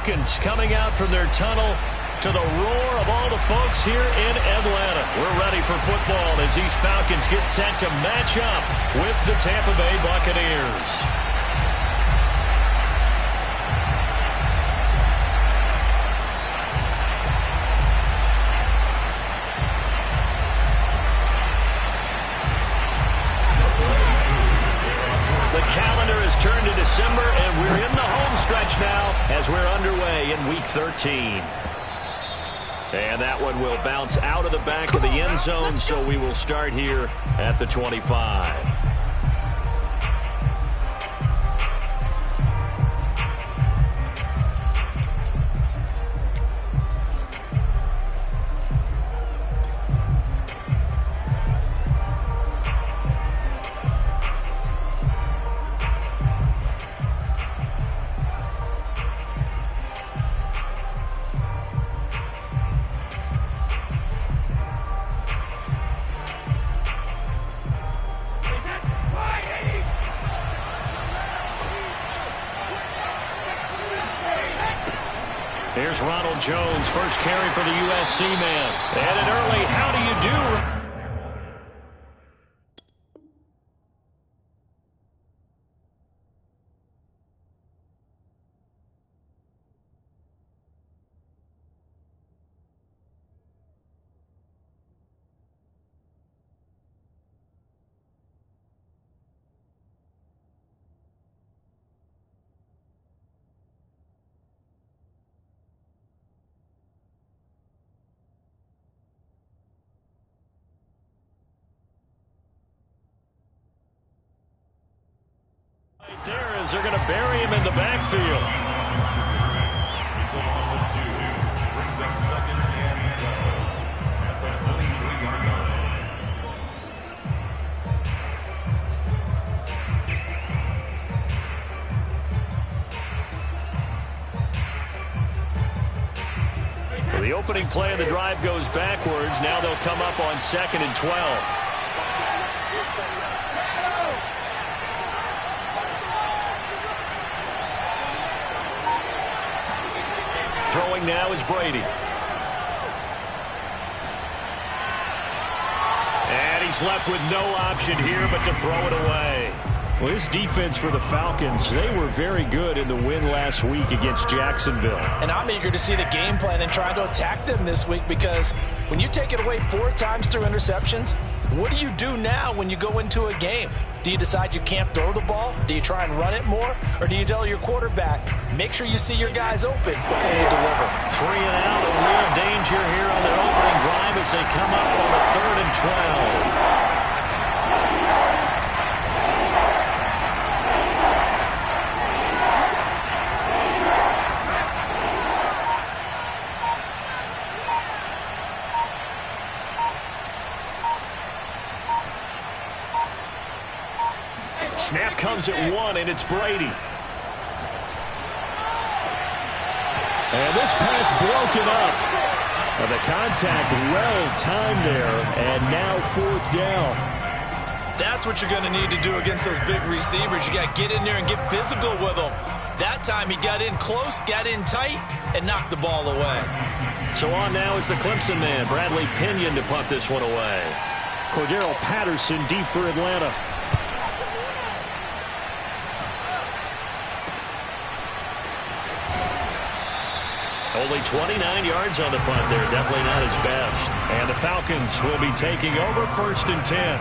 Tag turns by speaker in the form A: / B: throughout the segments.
A: Falcons coming out from their tunnel to the roar of all the folks here in Atlanta. We're ready for football as these Falcons get set to match up with the Tampa Bay Buccaneers. Turn to December, and we're in the home stretch now as we're underway in Week 13. And that one will bounce out of the back of the end zone, so we will start here at the 25. Here's Ronald Jones, first carry for the USC man. And an early, how do you do? There as they're going to bury him in the backfield.
B: It's a loss of 2. Brings up second and 12 at the 23-yard line.
A: So the opening play of the drive goes backwards. Now they'll come up on 2nd and 12. Throwing now is Brady. And he's left with no option here but to throw it away. Well, this defense for the Falcons, they were very good in the win last week against Jacksonville.
C: And I'm eager to see the game plan and try to attack them this week, because when you take it away 4 times through interceptions, what do you do now when you go into a game? Do you decide you can't throw the ball? Do you try and run it more? Or do you tell your quarterback, make sure you see your guys open and you deliver?
A: 3 and out, a real danger here on their opening drive as they come up on a 3rd and 12. Snap comes at 1, and it's Brady. And this pass broken up. The contact well timed there, and now 4th down.
C: That's what you're going to need to do against those big receivers. You got to get in there and get physical with them. That time he got in close, got in tight, and knocked the ball away.
A: So on now is the Clemson man, Bradley Pinion, to punt this one away. Cordero Patterson deep for Atlanta. Only 29 yards on the punt there. Definitely not his best. And the Falcons will be taking over 1st and 10.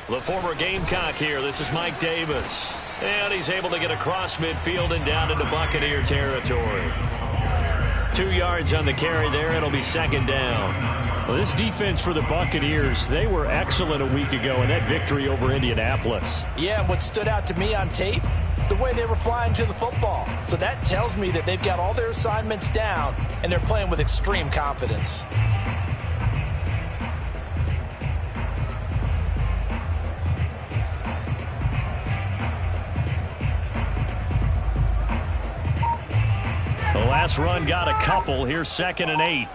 A: The former Gamecock here. This is Mike Davis. And he's able to get across midfield and down into Buccaneer territory. 2 yards on the carry there. It'll be 2nd down. Well, this defense for the Buccaneers, they were excellent a week ago in that victory over Indianapolis.
C: Yeah, and what stood out to me on tape, the way they were flying to the football. So that tells me that they've got all their assignments down, and they're playing with extreme confidence.
A: The last run got a couple. Here's 2nd and 8.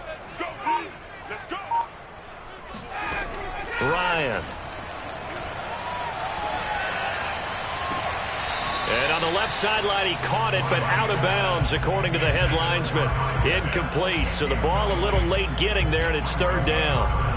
A: Ryan. And on the left sideline, he caught it, but out of bounds, according to the head linesman. Incomplete, so the ball a little late getting there, and it's 3rd down.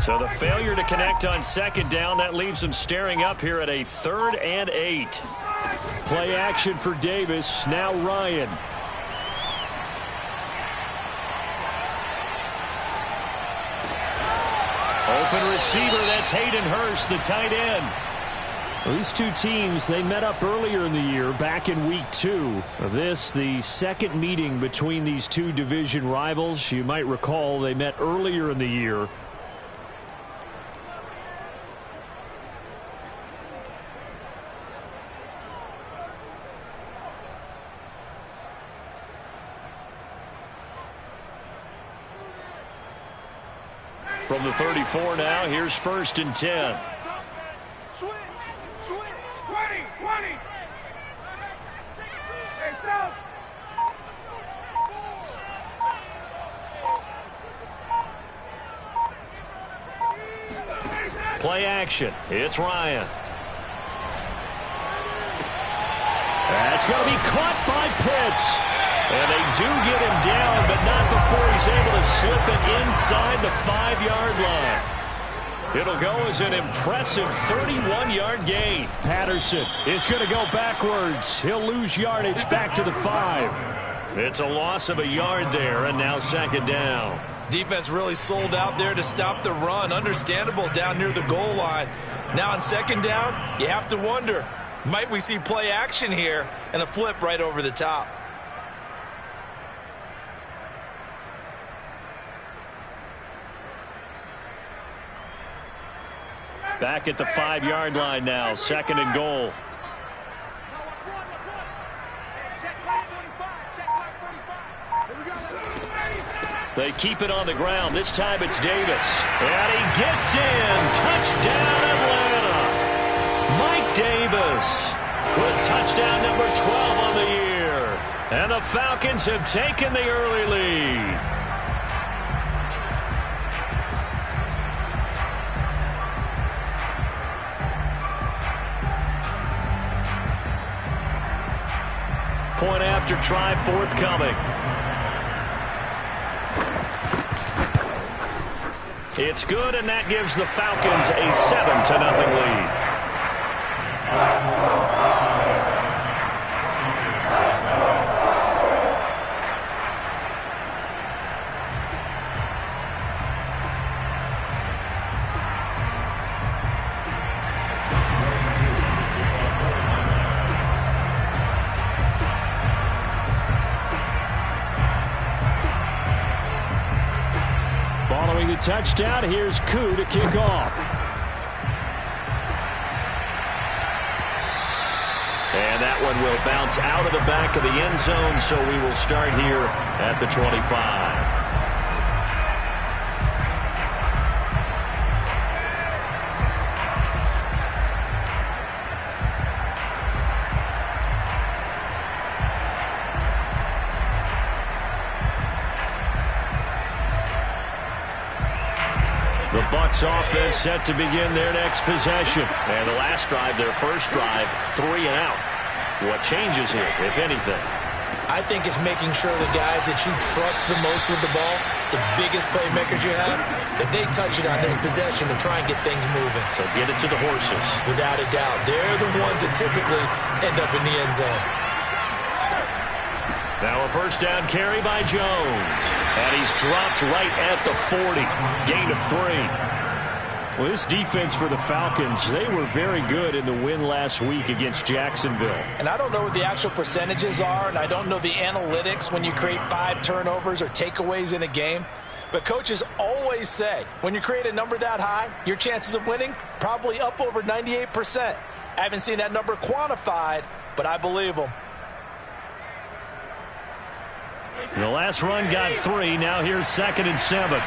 A: So the failure to connect on 2nd down, that leaves them staring up here at a 3rd and 8. Play action for Davis. Now Ryan. Open receiver, that's Hayden Hurst, the tight end. Well, these two teams, they met up earlier in the year, back in week 2 of this, the 2nd meeting between these two division rivals. You might recall they met earlier in the year. From the 34 now, here's 1st and 10.
D: Switch. 20. Hey, so.
A: Play action. It's Ryan. That's going to be caught by Pitts. And they do get him down, but not before he's able to slip it inside the 5-yard line. It'll go as an impressive 31-yard gain. Patterson is going to go backwards. He'll lose yardage back to the 5. It's a loss of a yard there, and now 2nd down.
C: Defense really sold out there to stop the run. Understandable down near the goal line. Now on 2nd down, you have to wonder, might we see play action here and a flip right over the top?
A: Back at the 5-yard line now, 2nd and goal. They keep it on the ground. This time it's Davis. And he gets in. Touchdown, Atlanta. Mike Davis with touchdown number 12 on the year. And the Falcons have taken the early lead. Point after try forthcoming. It's good, and that gives the Falcons a 7-0 lead. Following the touchdown, here's Koo to kick off. And that one will bounce out of the back of the end zone, so we will start here at the 25. The Bucs offense set to begin their next possession. And the last drive, their first drive, 3 and out. What changes here, if anything?
C: I think it's making sure the guys that you trust the most with the ball, the biggest playmakers you have, that they touch it on this possession to try and get things moving.
A: So get it to the horses.
C: Without a doubt. They're the ones that typically end up in the end zone.
A: Now a first down carry by Jones. And he's dropped right at the 40. Gain of 3.
E: Well, this defense for the Falcons, they were very good in the win last week against Jacksonville.
C: And I don't know what the actual percentages are, and I don't know the analytics when you create 5 turnovers or takeaways in a game. But coaches always say, when you create a number that high, your chances of winning probably up over 98%. I haven't seen that number quantified, but I believe them.
A: The last run got 3. Now here's 2nd and 7.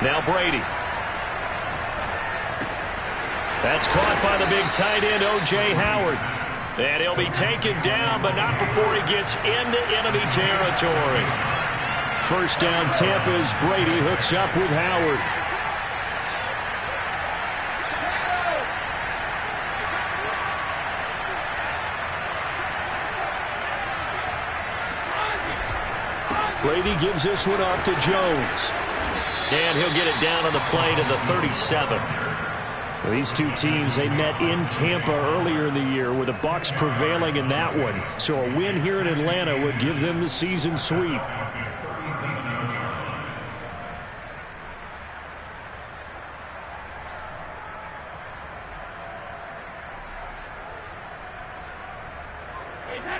A: Now Brady. That's caught by the big tight end, O.J. Howard. And he'll be taken down, but not before he gets into enemy territory.
E: First down Tampa as Brady hooks up with Howard. Brady gives this one off to Jones.
A: And he'll get it down on the play to the 37.
E: Well, these two teams, they met in Tampa earlier in the year with the Bucs prevailing in that one. So a win here in Atlanta would give them the season sweep.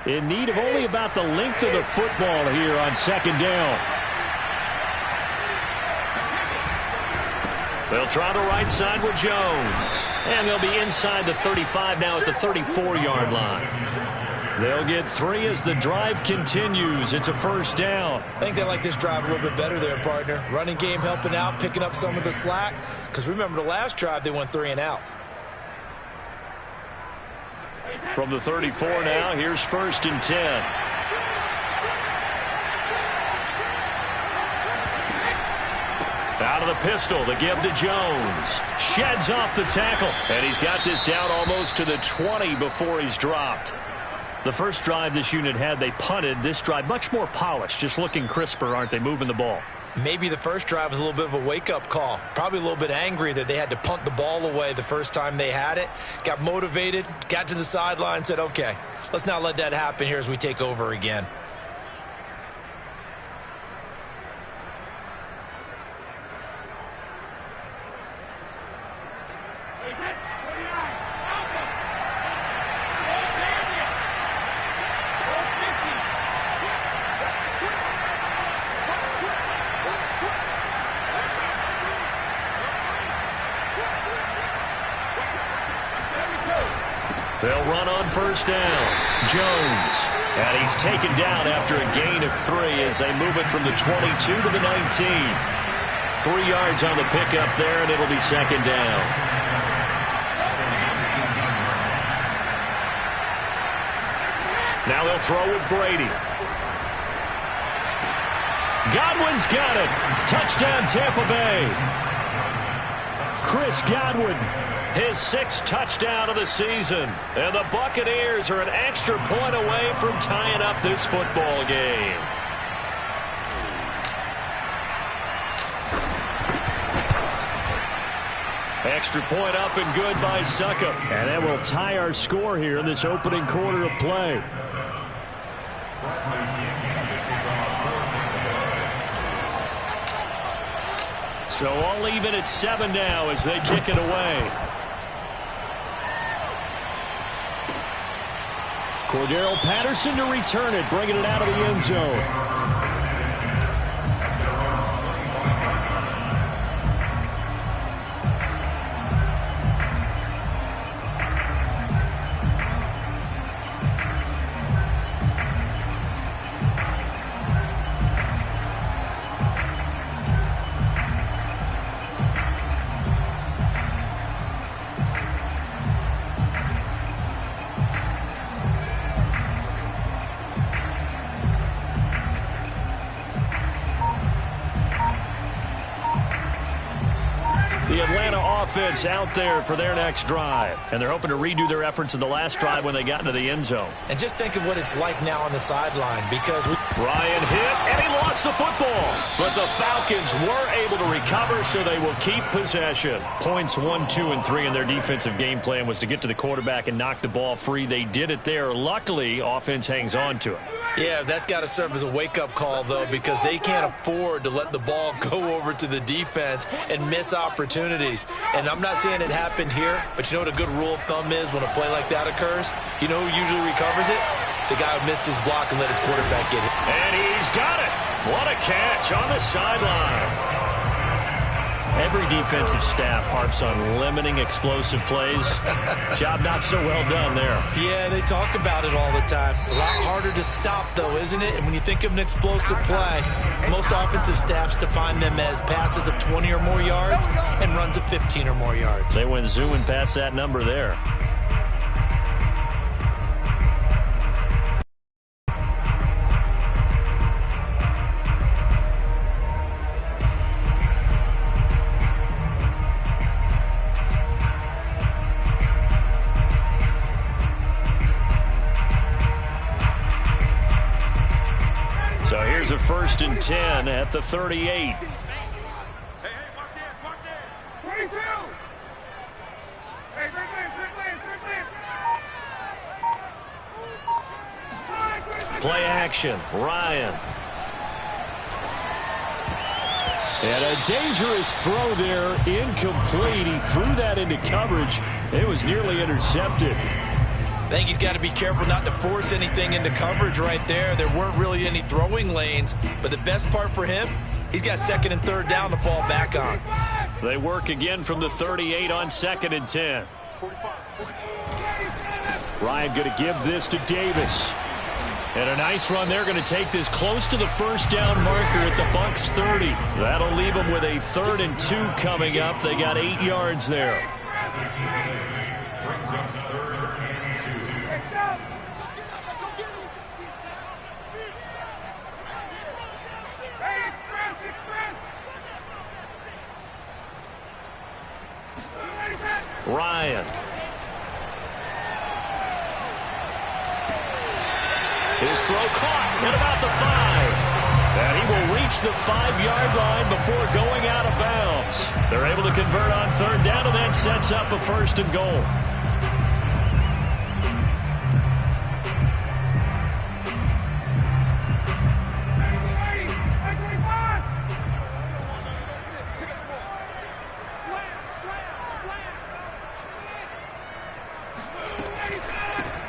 E: In need of only about the length of the football here on 2nd down.
A: They'll try the right side with Jones. And they'll be inside the 35 now at the 34-yard line. They'll get 3 as the drive continues. It's a first down.
C: I think they like this drive a little bit better there, partner. Running game helping out, picking up some of the slack. Because remember the last drive, they went 3 and out.
A: From the 34 now, here's 1st and 10. Out of the pistol, the give to Jones. Sheds off the tackle. And he's got this down almost to the 20 before he's dropped.
E: The first drive this unit had, they punted. This drive, much more polished, just looking crisper, aren't they, moving the ball?
C: Maybe the first drive was a little bit of a wake-up call. Probably a little bit angry that they had to punt the ball away the first time they had it. Got motivated, got to the sideline, said, okay, let's not let that happen here as we take over again.
A: They'll run on first down. Jones. And he's taken down after a gain of 3 as they move it from the 22 to the 19. 3 yards on the pickup there, and it'll be 2nd down. Now they'll throw with Brady. Godwin's got it. Touchdown, Tampa Bay.
E: Chris Godwin.
A: His 6th touchdown of the season. And the Buccaneers are an extra point away from tying up this football game. Extra point up and good by Succop.
E: And that will tie our score here in this opening quarter of play.
A: So all even at 7 now as they kick it away.
E: Cordero Patterson to return it, bringing it out of the end zone. The Atlanta offense out there for their next drive. And they're hoping to redo their efforts in the last drive when they got into the end zone.
C: And just think of what it's like now on the sideline because
A: Ryan hit, and he lost the football. But the Falcons were able to recover, so they will keep possession.
E: Points 1, 2, and 3 in their defensive game plan was to get to the quarterback and knock the ball free. They did it there. Luckily, offense hangs on to it.
C: Yeah, that's got to serve as a wake-up call, though, because they can't afford to let the ball go over to the defense and miss opportunities. And I'm not saying it happened here, but you know what a good rule of thumb is when a play like that occurs? You know who usually recovers it? The guy who missed his block and let his quarterback get it.
A: And he's got it. What a catch on the sideline.
E: Every defensive staff harps on limiting explosive plays. Job not so well done there.
C: Yeah, they talk about it all the time. A lot harder to stop, though, isn't it? And when you think of an explosive play, most offensive staffs define them as passes of 20 or more yards and runs of 15 or more yards.
E: They went zooming past that number there. So here's a 1st and 10 at the 38.
D: Hey, watch this, watch this. 22. Hey, great play.
E: Play action. Ryan. And a dangerous throw there. Incomplete. He threw that into coverage. It was nearly intercepted.
C: I think he's got to be careful not to force anything into coverage right there. There weren't really any throwing lanes, but the best part for him, he's got 2nd and 3rd down to fall back on.
E: They work again from the 38 on 2nd and 10. Ryan going to give this to Davis. And a nice run. They're going to take this close to the 1st down marker at the Bucs 30. That'll leave them with a 3rd and 2 coming up. They got 8 yards there.
B: Brings up 3rd and 2.
E: Ryan. His throw caught at about the 5. And he will reach the 5-yard line before going out of bounds. They're able to convert on 3rd down, and that sets up a 1st and goal.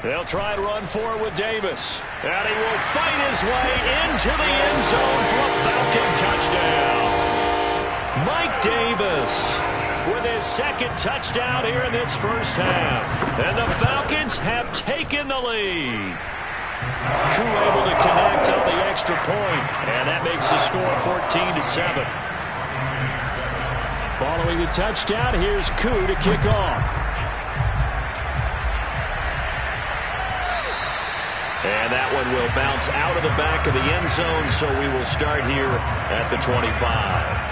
E: They'll try and run forward with Davis. And he will fight his way into the end zone for a Falcon touchdown. Mike Davis with his 2nd touchdown here in this 1st half. And the Falcons have taken the lead. Drew able to connect on the extra point. And that makes the score 14-7. Following the touchdown, here's Koo to kick off. And that one will bounce out of the back of the end zone, so we will start here at the 25.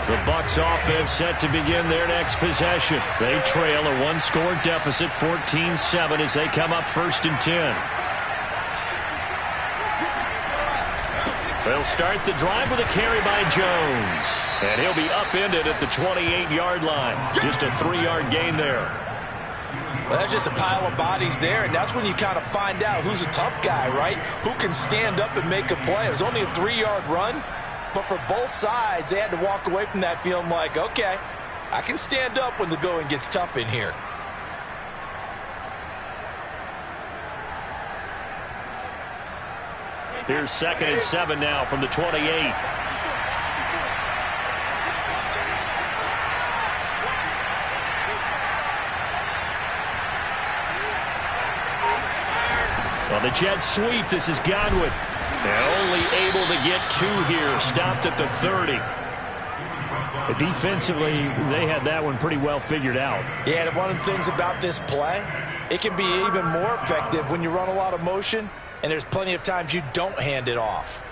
E: The Bucs offense set to begin their next possession. They trail a 1-score deficit, 14-7, as they come up 1st and 10. They'll start the drive with a carry by Jones. And he'll be upended at the 28-yard line. Just a 3-yard gain there.
C: Well, that's just a pile of bodies there, and that's when you kind of find out who's a tough guy, right? Who can stand up and make a play. It was only a 3-yard run. But for both sides, they had to walk away from that feeling like, okay, I can stand up when the going gets tough in here.
E: Here's 2nd and 7 now from the 28. Well, the jet sweep. This is Godwin. And only able
A: able to get 2 here. Stopped at the 30.
E: Defensively, they had that one pretty well figured out.
C: Yeah, and one of the things about this play, it can be even more effective when you run a lot of motion, and there's plenty of times you don't hand it off.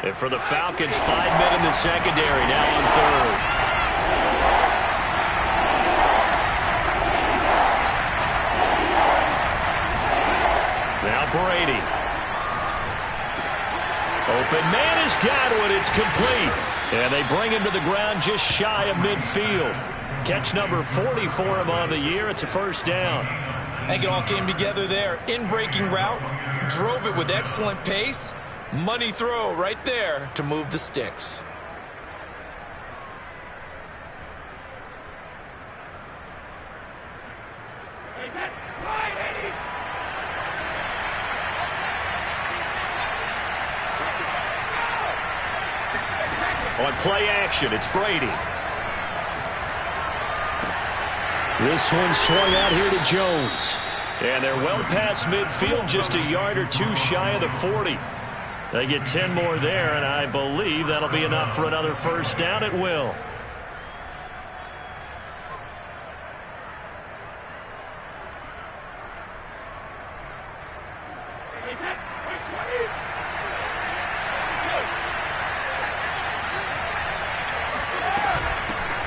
A: And for the Falcons, 5 men in the secondary, now on third. Now Brady. Open man has got it. It's complete. And they bring him to the ground just shy of midfield. Catch number 40 for him on the year. It's a first down.
C: I think it all came together there. In-breaking route. Drove it with excellent pace. Money throw right there to move the sticks.
A: On play action, it's Brady. This one swung out here to Jones. And they're well past midfield, just a yard or 2 shy of the 40. They get 10 more there, and I believe that'll be enough for another first down. It will.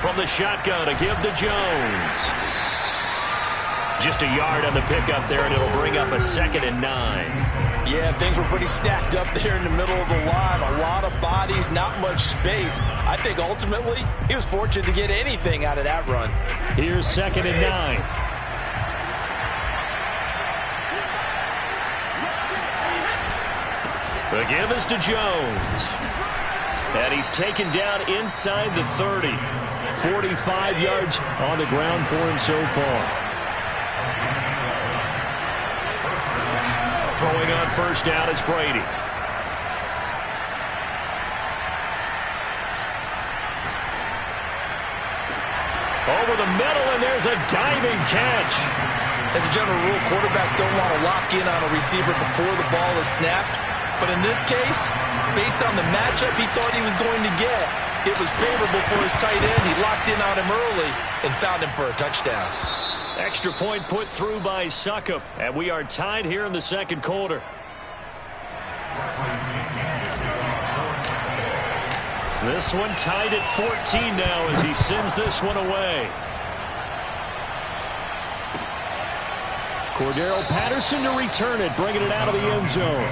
A: From the shotgun, a give to Jones. Just a yard on the pickup there, and it'll bring up a 2nd and 9.
C: Yeah, things were pretty stacked up there in the middle of the line. A lot of bodies, not much space. I think ultimately he was fortunate to get anything out of that run.
E: Here's 2nd and 9.
A: The give is to Jones. And he's taken down inside the 30. 45 yards on the ground for him so far. Throwing on first down is Brady. Over the middle, and there's a diving catch.
C: As a general rule, quarterbacks don't want to lock in on a receiver before the ball is snapped. But in this case, based on the matchup he thought he was going to get, it was favorable for his tight end. He locked in on him early and found him for a touchdown.
A: Extra point put through by Succop, and we are tied here in the second quarter. This one tied at 14 now as he sends this one away.
E: Cordero Patterson to return it, bringing it out of the end zone.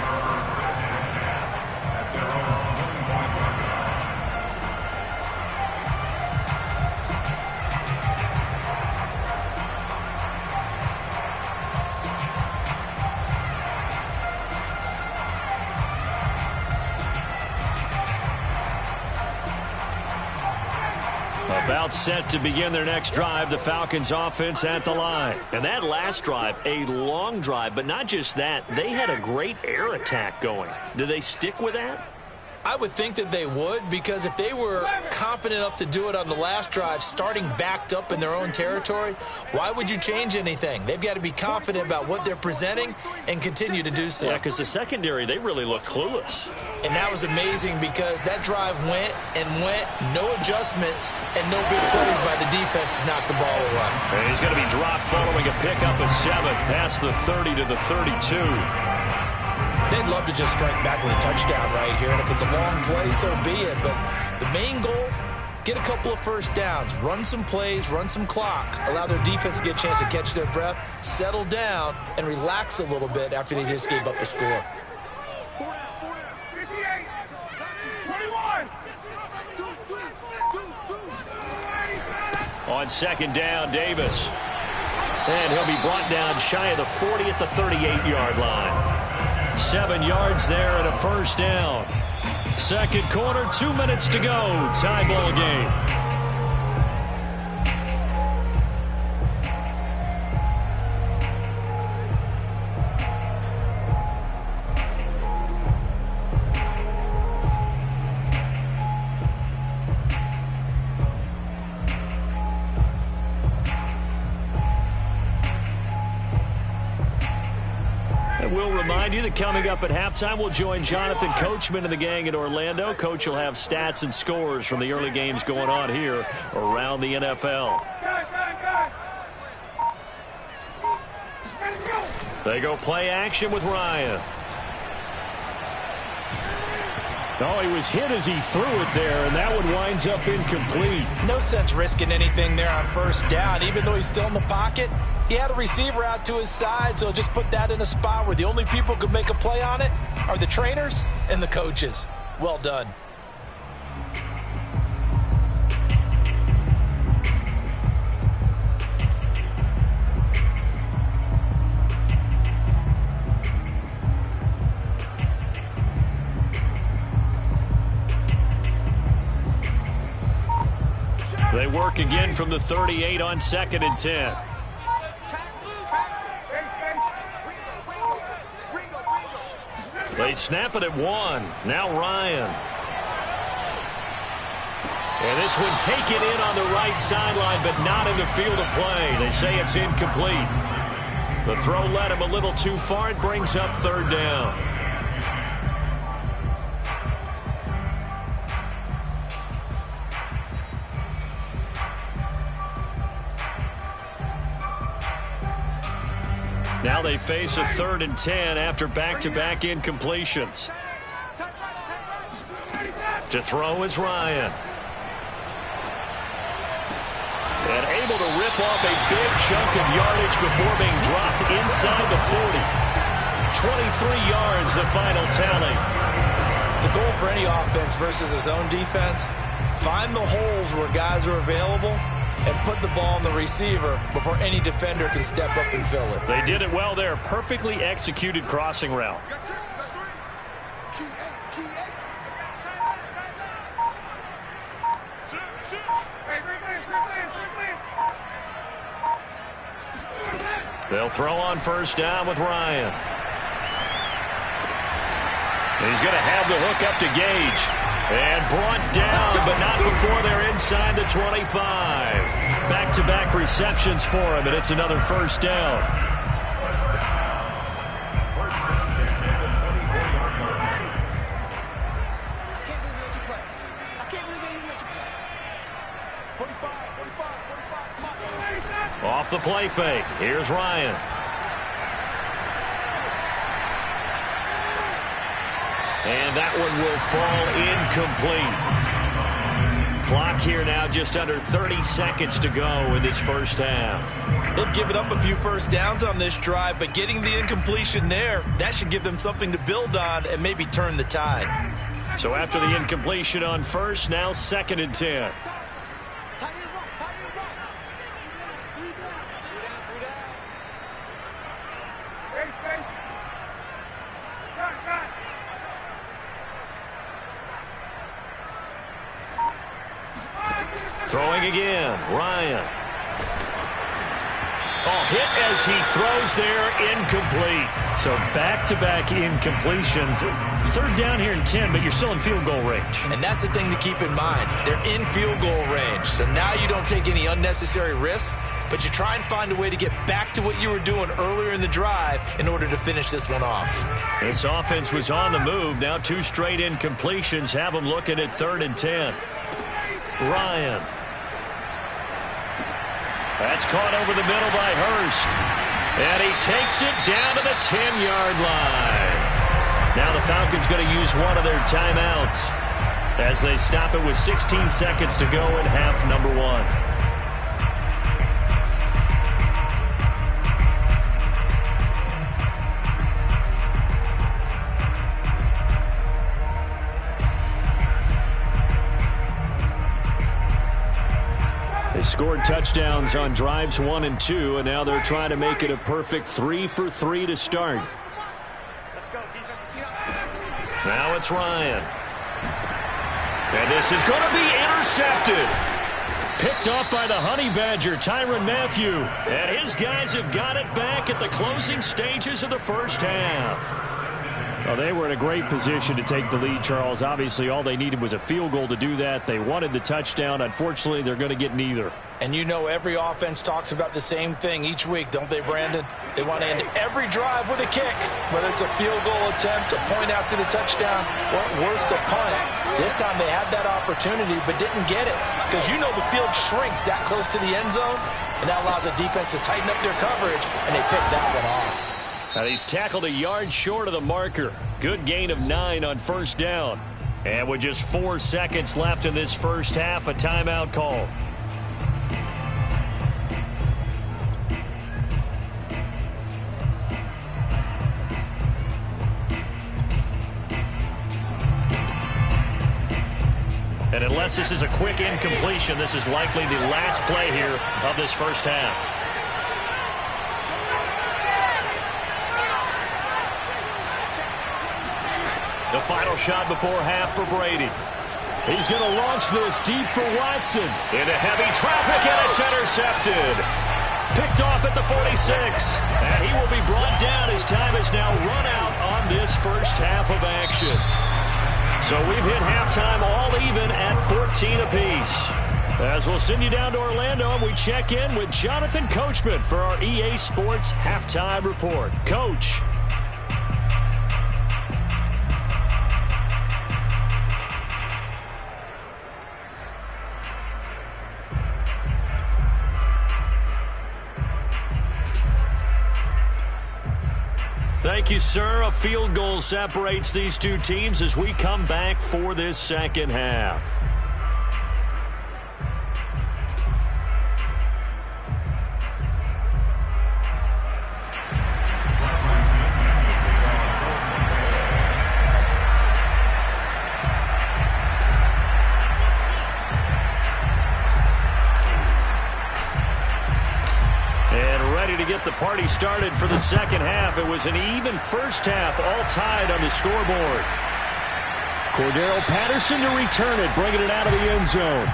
A: About set to begin their next drive, the Falcons offense at the line. And that last drive, a long drive, but not just that, they had a great air attack going. Do they stick with that?
C: I would think that they would, because if they were confident enough to do it on the last drive, starting backed up in their own territory, why would you change anything? They've got to be confident about what they're presenting and continue to do so.
A: Yeah, because the secondary, they really look clueless.
C: And that was amazing because that drive went and went, no adjustments, and no big plays by the defense to knock the ball away.
A: And he's going to be dropped following a pickup of 7 past the 30 to the 32.
C: They'd love to just strike back with a touchdown right here, and if it's a long play, so be it. But the main goal, get a couple of first downs, run some plays, run some clock, allow their defense to get a chance to catch their breath, settle down, and relax a little bit after they just gave up the score.
A: On second down, Davis. And he'll be brought down shy of the 40 at the 38-yard line. 7 yards there and a first down. Second quarter, 2 minutes to go. Tie ball game. And we'll remind you that coming up at halftime, we'll join Jonathan Coachman and the gang in Orlando. Coach will have stats and scores from the early games going on here around the NFL. They go play action with Ryan. Oh, he was hit as he threw it there, and that one winds up incomplete.
C: No sense risking anything there on first down. Even though he's still in the pocket, he had a receiver out to his side, so just put that in a spot where the only people who could make a play on it are the trainers and the coaches. Well done.
A: They work again from the 38 on 2nd and 10. They snap it at 1. Now Ryan. And this one taken in on the right sideline, but not in the field of play. They say it's incomplete. The throw led him a little too far. It brings up 3rd down. Now they face a 3rd and 10 after back-to-back incompletions. To throw is Ryan. And able to rip off a big chunk of yardage before being dropped inside the 40. 23 yards, the final tally.
C: The goal for any offense versus his own defense, find the holes where guys are available and put the ball on the receiver before any defender can step up and fill it.
A: They did it well there. Perfectly executed crossing route. They'll throw on first down with Ryan. He's going to have the hook up to Gage. And brought down, but not before they're inside the 25. Back-to-back receptions for him, and it's another first down. Off the play fake. Here's Ryan. And that one will fall incomplete. Clock here now just under 30 seconds to go in this first half.
C: They've given up a few first downs on this drive, but getting the incompletion there, that should give them something to build on and maybe turn the tide.
A: So after the incompletion on first, now 2nd and 10. Throwing again, Ryan. Oh, hit as he throws there, incomplete. So back-to-back incompletions. 3rd down here and 10, but you're still in field goal range.
C: And that's the thing to keep in mind. They're in field goal range. So now you don't take any unnecessary risks, but you try and find a way to get back to what you were doing earlier in the drive in order to finish this one off.
A: This offense was on the move. Now 2 straight incompletions have them looking at 3rd and 10. Ryan. That's caught over the middle by Hurst. And he takes it down to the 10-yard line. Now the Falcons going to use one of their timeouts as they stop it with 16 seconds to go in half number 1. They scored touchdowns on drives 1 and 2, and now they're trying to make it a perfect 3 for 3 to start.
D: Let's go, defense.
A: Now it's Ryan. And this is going to be intercepted. Picked off by the Honey Badger, Tyrann Mathieu. And his guys have got it back at the closing stages of the first half.
E: Well, they were in a great position to take the lead, Charles. Obviously, all they needed was a field goal to do that. They wanted the touchdown. Unfortunately, they're going to get neither.
C: And you know every offense talks about the same thing each week, don't they, Brandon? They want to end every drive with a kick, whether it's a field goal attempt, a point after the touchdown, or at worst, a punt. This time they had that opportunity but didn't get it because you know the field shrinks that close to the end zone, and that allows the defense to tighten up their coverage, and they picked that one off.
E: Now he's tackled a yard short of the marker. Good gain of 9 on first down. And with just 4 seconds left in this first half, a timeout call. And unless this is a quick incompletion, this is likely the last play here of this first half. The final shot before half for Brady. He's going to launch this deep for Watson. Into heavy traffic, and it's intercepted. Picked off at the 46. And he will be brought down. His time is now run out on this first half of action. So we've hit halftime all even at 14 apiece. As we'll send you down to Orlando, and we check in with Jonathan Coachman for our EA Sports Halftime Report. Coach. Thank you, sir. A field goal separates these two teams as we come back for this second half. To get the party started for the second half. It was an even first half, all tied on the scoreboard. Cordero Patterson to return it, bringing it out of the end zone.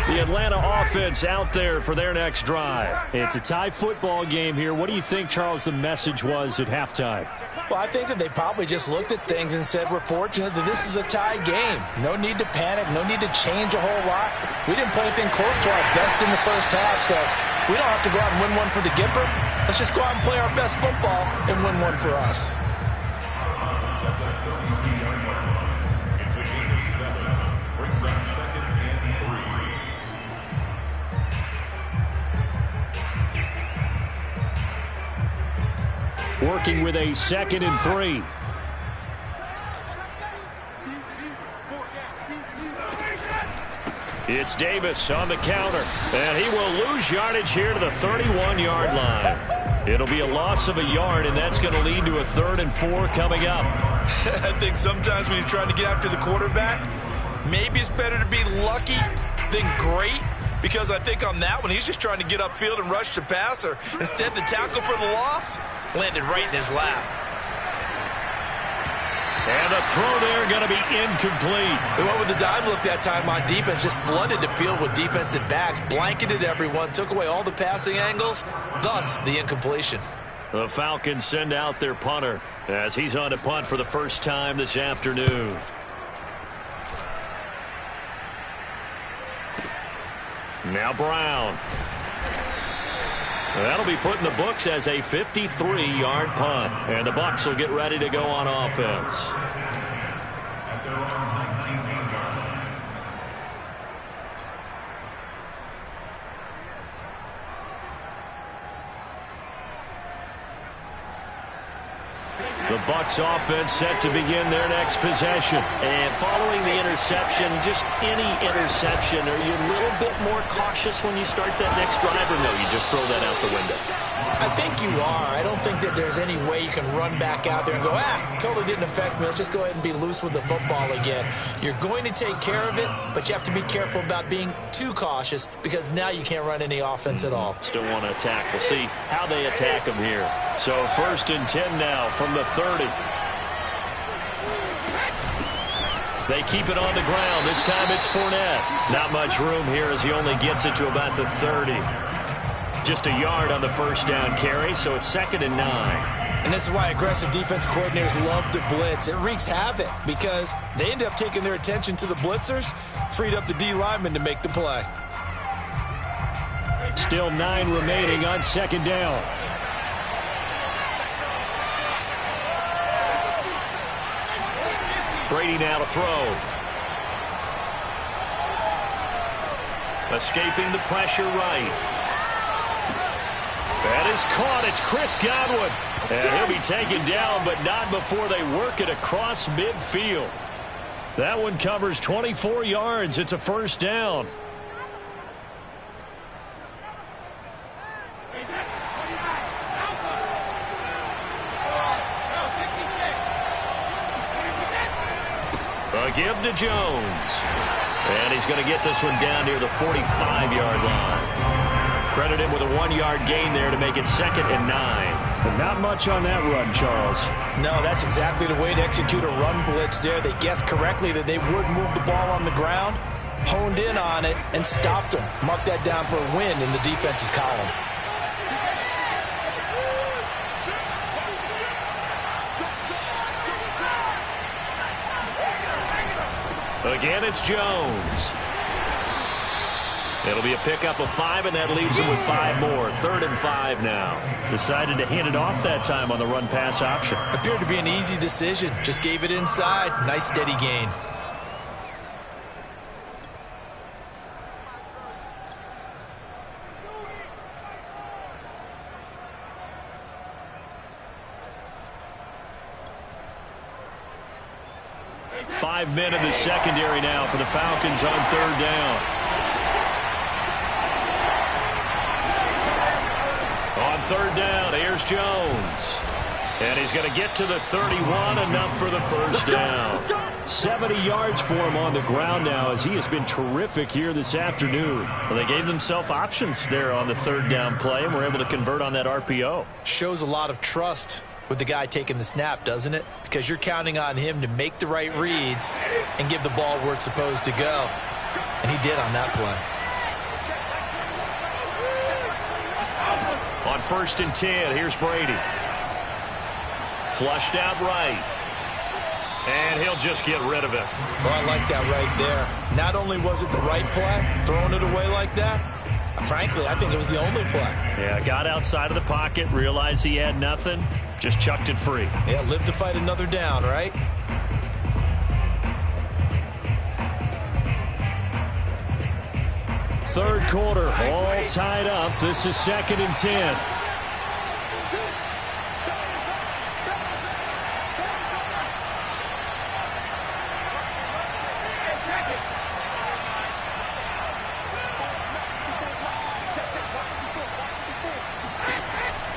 E: The Atlanta offense out there for their next drive. It's a tie football game here. What do you think, Charles, the message was at halftime?
C: Well, I think that they probably just looked at things and said, we're fortunate that this is a tie game. No need to panic, no need to change a whole lot. We didn't play anything close to our best in the first half, so we don't have to go out and win one for the Gipper. Let's just go out and play our best football and win one for us.
B: It's a gain of 7. Brings up second and 3.
E: Working with a 2nd and 3. It's Davis on the counter, and he will lose yardage here to the 31-yard line. It'll be a loss of a yard, and that's going to lead to a 3rd and 4 coming up.
C: I think sometimes when you're trying to get after the quarterback, maybe it's better to be lucky than great. Because I think on that one, he's just trying to get upfield and rush the passer. Instead, the tackle for the loss landed right in his lap.
E: And the throw there going to be incomplete.
C: They went with the dime look that time on defense, just flooded the field with defensive backs, blanketed everyone, took away all the passing angles, thus the incompletion.
E: The Falcons send out their punter as he's on to punt for the first time this afternoon. Now Brown. That'll be put in the books as a 53-yard punt. And the Bucs will get ready to go on offense.
B: At their own 19-yard line.
E: The Bucs offense set to begin their next possession. And following the interception, just any interception, are you a little bit more cautious when you start that next drive, or no, you just throw that out the window?
C: I think you are. I don't think that there's any way you can run back out there and go, totally didn't affect me. Let's just go ahead and be loose with the football again. You're going to take care of it, but you have to be careful about being too cautious because now you can't run any offense at all.
E: Still want to attack. We'll see how they attack them here. So 1st and 10 now from the 30.
A: They keep it on the ground. This time it's Fournette. Not much room here as he only gets it to about the 30. Just a yard on the first down carry, so it's 2nd and 9.
C: And this is why aggressive defense coordinators love to blitz. It wreaks havoc because they end up taking their attention to the blitzers, freed up the D lineman to make the play.
E: Still 9 remaining on 2nd down.
A: Brady now to throw. Escaping the pressure right. That is caught. It's Chris Godwin. And he'll be taken down, but not before they work it across midfield. That one covers 24 yards. It's a first down. A give to Jones. And he's going to get this one down near the 45-yard line. Credit him with a 1-yard gain there to make it 2nd and 9.
E: But not much on that run, Charles.
C: No, that's exactly the way to execute a run blitz there. They guessed correctly that they would move the ball on the ground, honed in on it, and stopped them. Mark that down for a win in the defense's column.
A: Again, it's Jones. It'll be a pickup of 5, and that leaves him with 5 more. 3rd and 5 now.
E: Decided to hand it off that time on the run-pass option.
C: Appeared to be an easy decision. Just gave it inside. Nice, steady gain.
A: Five men in the secondary now for the Falcons on 3rd down. On 3rd down, here's Jones. And he's going to get to the 31, enough for the first down.
E: 70 yards for him on the ground now as he has been terrific here this afternoon.
A: Well, they gave themselves options there on the 3rd down play and were able to convert on that RPO.
C: Shows a lot of trust with the guy taking the snap, doesn't it? Because you're counting on him to make the right reads and give the ball where it's supposed to go. And he did on that play.
A: On 1st and 10, here's Brady. Flushed out right. And he'll just get rid of it.
C: Well, I like that right there. Not only was it the right play, throwing it away like that, frankly, I think it was the only play.
A: Yeah, got outside of the pocket, realized he had nothing, just chucked it free.
C: Yeah, live to fight another down, right?
E: Third quarter, all tied up. This is 2nd and 10.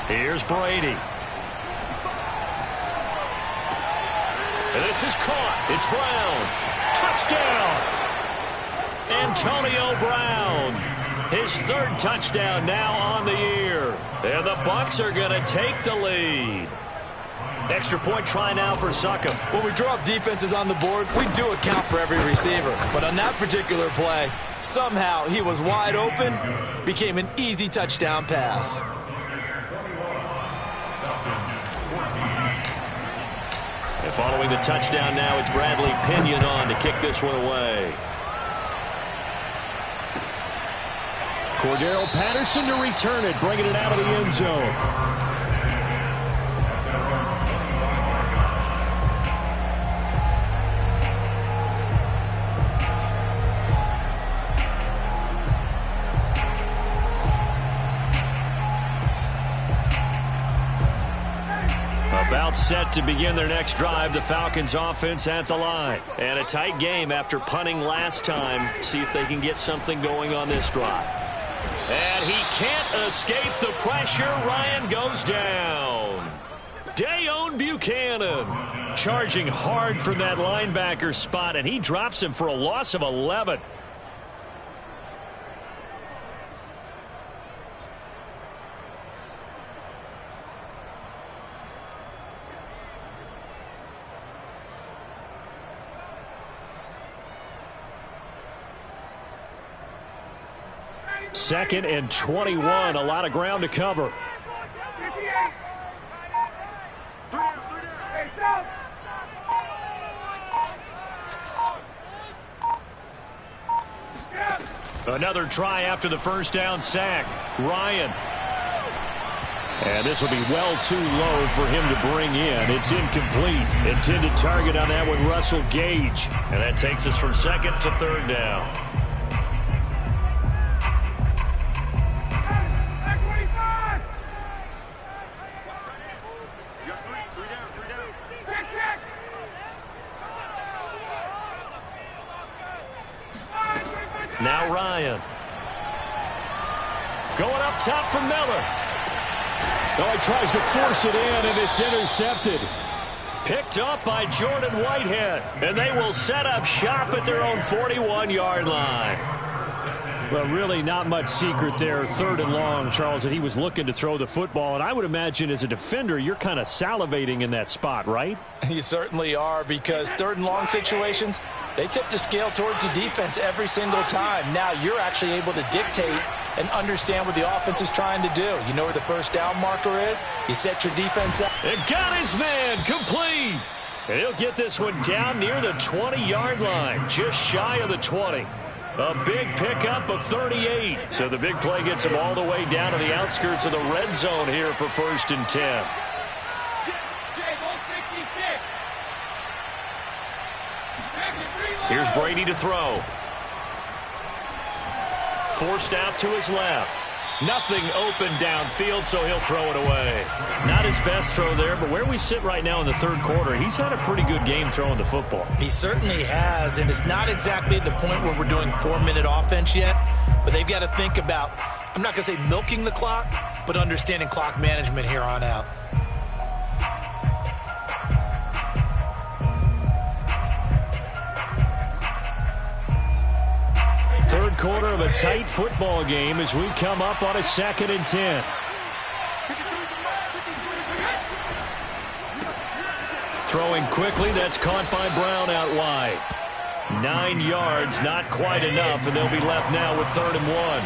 A: Here's Brady. And this is caught. It's Brown. Touchdown. Antonio Brown. His 3rd touchdown now on the year. And the Bucs are going to take the lead. Extra point try now for Succop.
C: When we draw up defenses on the board, we do account for every receiver. But on that particular play, somehow he was wide open, became an easy touchdown pass.
A: And following the touchdown now, it's Bradley Pinion on to kick this one away.
E: Cordero Patterson to return it, bringing it out of the end zone.
A: About set to begin their next drive, the Falcons offense at the line. And a tight game after punting last time. See if they can get something going on this drive. And he can't escape the pressure. Ryan goes down. Dayon Buchanan charging hard from that linebacker spot, and he drops him for a loss of 11. 2nd and 21. A lot of ground to cover. Another try after the first down sack. Ryan. And this will be well too low for him to bring in. It's incomplete. Intended target on that one, Russell Gage. And that takes us from 2nd to 3rd down. Now Ryan. Going up top for Miller. Oh, he tries to force it in, and it's intercepted. Picked up by Jordan Whitehead. And they will set up shop at their own 41-yard line. Well, really not much secret there. 3rd and long, Charles, that he was looking to throw the football. And I would imagine as a defender, you're kind of salivating in that spot, right?
C: You certainly are, because 3rd and long situations, they tip the scale towards the defense every single time. Now you're actually able to dictate and understand what the offense is trying to do. You know where the first down marker is. You set your defense up.
A: And got his man complete. And he'll get this one down near the 20-yard line, just shy of the 20. A big pickup of 38. So the big play gets him all the way down to the outskirts of the red zone here for 1st and 10. Here's Brady to throw. Forced out to his left. Nothing open downfield, so he'll throw it away. Not his best throw there, but where we sit right now in the 3rd quarter, he's had a pretty good game throwing the football.
C: He certainly has, and it's not exactly at the point where we're doing 4-minute offense yet, but they've got to think about, I'm not going to say milking the clock, but understanding clock management here on out.
A: Third quarter of a tight football game as we come up on a 2nd and 10. Throwing quickly, that's caught by Brown out wide. 9 yards, not quite enough, and they'll be left now with 3rd and 1.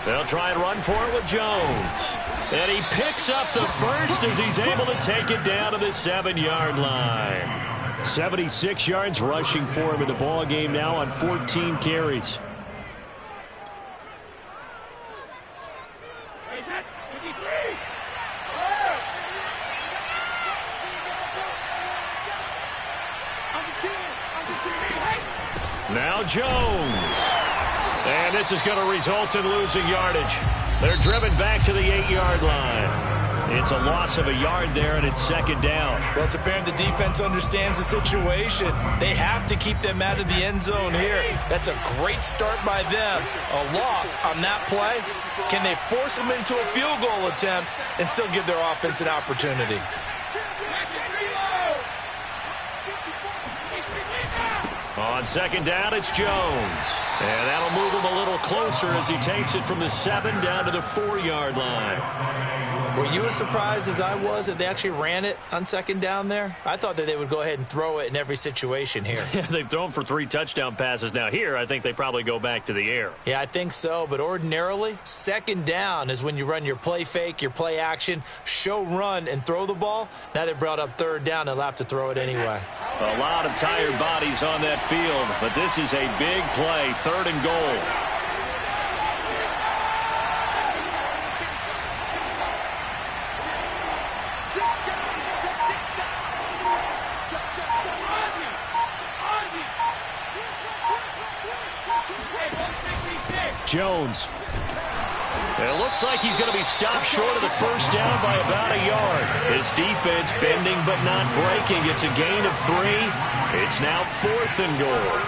A: They'll try and run for it with Jones. And he picks up the first as he's able to take it down to the 7-yard line. 76 yards rushing for him in the ball game now on 14 carries. Now Jones. And this is going to result in losing yardage. They're driven back to the 8-yard line. It's a loss of a yard there, and it's 2nd down.
C: Well, it's apparent the defense understands the situation. They have to keep them out of the end zone here. That's a great start by them. A loss on that play. Can they force them into a field goal attempt and still give their offense an opportunity?
A: On 2nd down, it's Jones. And that'll move him a little closer as he takes it from the 7 down to the 4-yard line.
C: Were you as surprised as I was that they actually ran it on 2nd down there? I thought that they would go ahead and throw it in every situation here.
A: Yeah, they've thrown for 3 touchdown passes. Now here, I think they probably go back to the air.
C: Yeah, I think so. But ordinarily, 2nd down is when you run your play fake, your play action, show run, and throw the ball. Now they brought up 3rd down. They'll have to throw it anyway.
A: A lot of tired bodies on that field, but this is a big play, 3rd and goal. Jones. It looks like he's going to be stopped short of the first down by about a yard. His defense bending but not breaking. It's a gain of 3. It's now 4th and goal.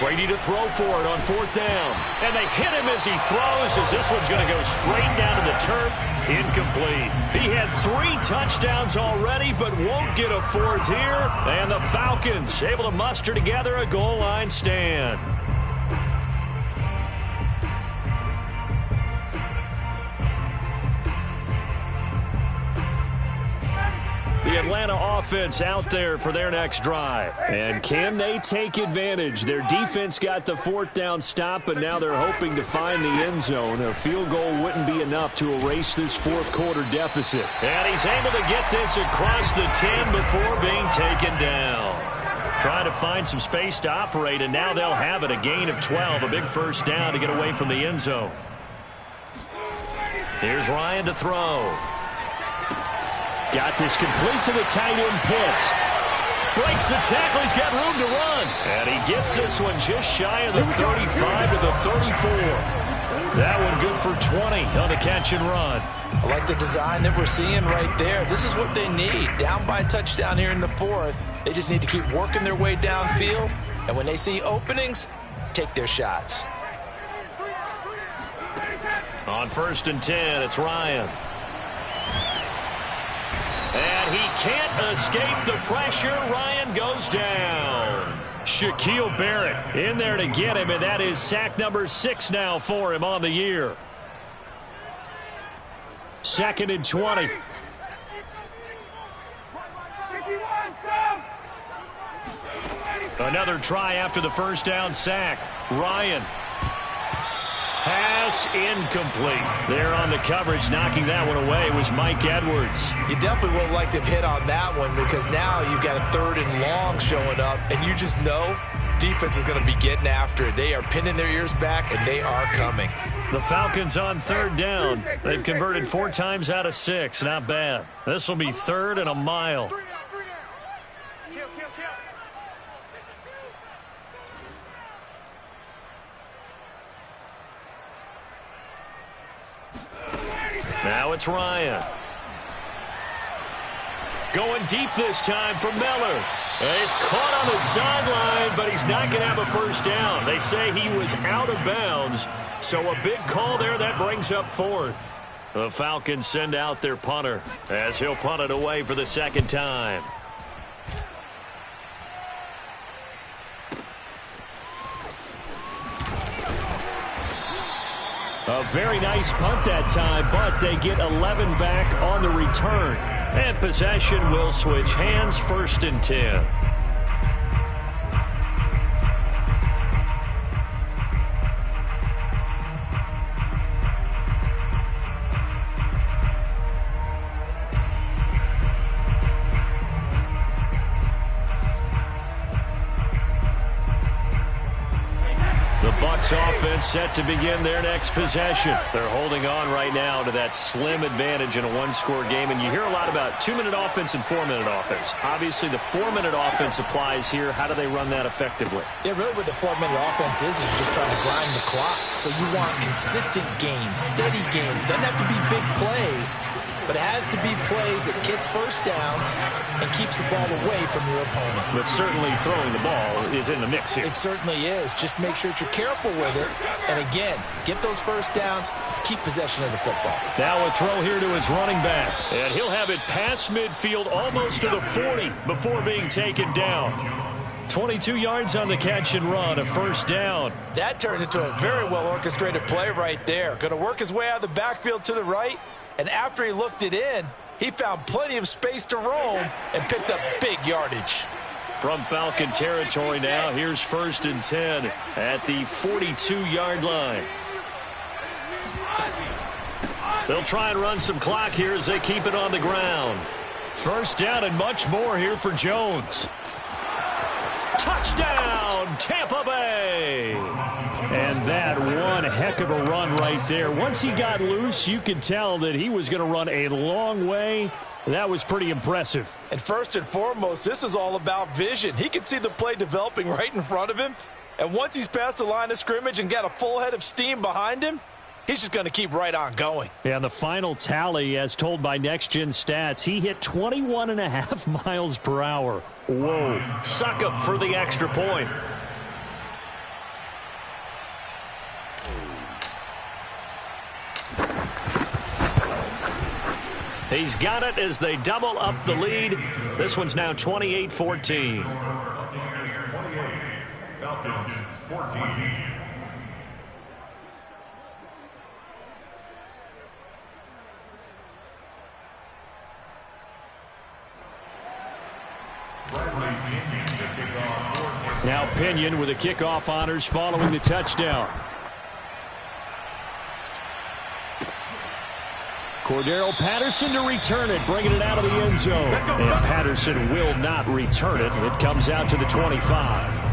A: Brady to throw for it on 4th down. And they hit him as he throws, as this one's going to go straight down to the turf. Incomplete. He had 3 touchdowns already, but won't get a 4th here. And the Falcons able to muster together a goal line stand. The Atlanta offense out there for their next drive. And can they take advantage? Their defense got the fourth down stop, but now they're hoping to find the end zone. A field goal wouldn't be enough to erase this fourth quarter deficit. And he's able to get this across the 10 before being taken down. Trying to find some space to operate, and now they'll have it. A gain of 12, a big first down to get away from the end zone. Here's Ryan to throw. Got this complete to the tight end, Pitts. Breaks the tackle. He's got room to run. And he gets this one just shy of the 35 to the 34. That one good for 20 on the catch and run.
C: I like the design that we're seeing right there. This is what they need. Down by a touchdown here in the fourth. They just need to keep working their way downfield. And when they see openings, take their shots.
A: On 1st and 10, it's Ryan. And he can't escape the pressure. Ryan goes down. Shaquille Barrett in there to get him, and that is sack number 6 now for him on the year. 2nd and 20. Another try after the first down sack. Ryan. Pass incomplete. There on the coverage, knocking that one away was Mike Edwards.
C: You definitely would have liked to have hit on that one because now you've got a 3rd and long showing up, and you just know defense is going to be getting after it. They are pinning their ears back, and they are coming.
A: The Falcons on 3rd down. They've converted 4 times out of 6. Not bad. This will be 3rd and a mile. Now it's Ryan. Going deep this time for Miller. He's caught on the sideline, but he's not going to have a first down. They say he was out of bounds, so a big call there that brings up 4th. The Falcons send out their punter as he'll punt it away for the 2nd time. A very nice punt that time, but they get 11 back on the return. And possession will switch hands, 1st and 10. Offense set to begin their next possession. They're holding on right now to that slim advantage in a one-score game, and you hear a lot about 2-minute offense and 4-minute offense. Obviously, the 4-minute offense applies here. How do they run that effectively?
C: Yeah, really what the 4-minute offense is just trying to grind the clock. So you want consistent gains, steady gains. Doesn't have to be big plays, but it has to be plays that gets first downs and keeps the ball away from your opponent.
A: But certainly throwing the ball is in the mix here.
C: It certainly is. Just make sure that you're careful with it. And again, get those first downs, keep possession of the football.
A: Now a throw here to his running back. And he'll have it past midfield almost to the 40 before being taken down. 22 yards on the catch and run, a first down.
C: That turns into a very well-orchestrated play right there. Going to work his way out of the backfield to the right. And after he looked it in, he found plenty of space to roam and picked up big yardage.
A: From Falcon territory now, here's 1st and 10 at the 42-yard line. They'll try and run some clock here as they keep it on the ground. First down and much more here for Jones. Touchdown, Tampa Bay! And that one heck of a run right there. Once he got loose, you could tell that he was going to run a long way. That was pretty impressive.
C: And first and foremost, this is all about vision. He can see the play developing right in front of him. And once he's past the line of scrimmage and got a full head of steam behind him, he's just going to keep right on going.
A: And the final tally, as told by Next Gen Stats, he hit 21.5 miles per hour. Whoa. Suck up for the extra point. He's got it as they double up the lead. This one's now 28-14.
B: Falcons 14.
A: Now Pinion with the kickoff honors following the touchdown. Cordero Patterson to return it, bringing it out of the end zone. And Patterson will not return it. It comes out to the 25.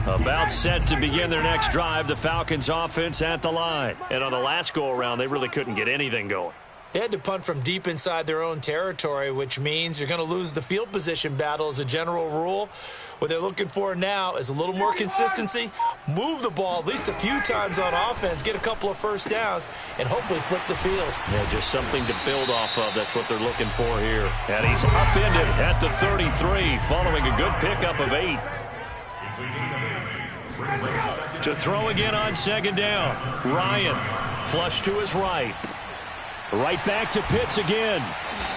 A: About set to begin their next drive, the Falcons offense at the line. And on the last go-around, they really couldn't get anything going.
C: They had to punt from deep inside their own territory, which means you're going to lose the field position battle as a general rule. What they're looking for now is a little more consistency, move the ball at least a few times on offense, get a couple of first downs, and hopefully flip the field.
A: Yeah, just something to build off of. That's what they're looking for here. And he's upended at the 33, following a good pickup of 8. To throw again on second down. Ryan, flush to his right. Right back to Pitts again.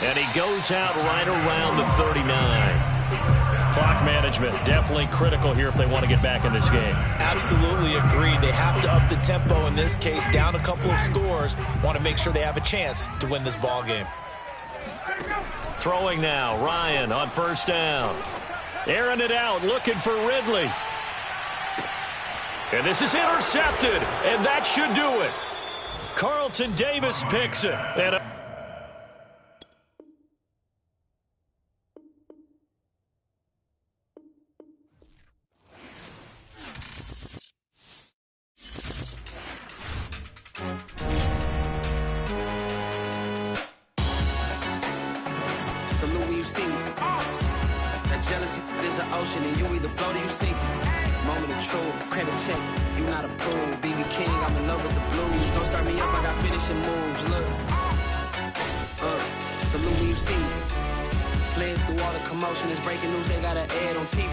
A: And he goes out right around the 39. Clock management definitely critical here if they want to get back in this game.
C: Absolutely agreed. They have to up the tempo in this case, down a couple of scores. Want to make sure they have a chance to win this ball game.
A: Throwing now, Ryan on first down. Airing it out, looking for Ridley. And this is intercepted, and that should do it. Carlton Davis picks it. And
F: salute when you see me. That jealousy is an ocean, and you either float or you sink it. Moment of truth, credit check, you not approved. BB King, I'm in love with the blues. Don't start me up, I got finishing moves. Look, salute when you see me. Slid through all the commotion, it's breaking news, they got an ad on TV.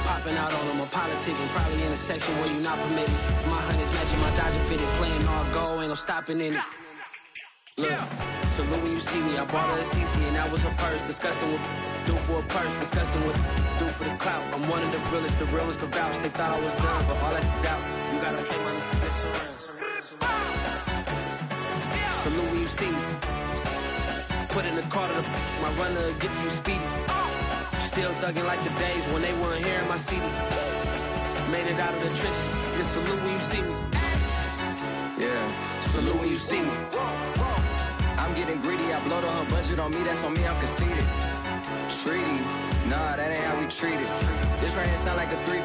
F: Popping out on them, a politicking, probably in a section where you not permitted. My honey's matching my Dodger fitted, playing all go, ain't no stopping in it. Look, salute when you see me. I bought her a CC and that was her purse. Disgusting with do for a purse. Disgusting with do for the clout. I'm one of the realest. The realest could vouch. They thought I was done, but all that doubt. You gotta play my next around. Salute when you see me. Put in the car to my runner gets you speedy. Still thugging like the days when they weren't here in my CD. Made it out of the trenches. Just salute when you see me. Yeah, salute when you see me. I'm getting greedy, I blow to her budget on me, that's on me, I'm conceited. Treaty, nah, that ain't how we treat it. This right here sound like a 3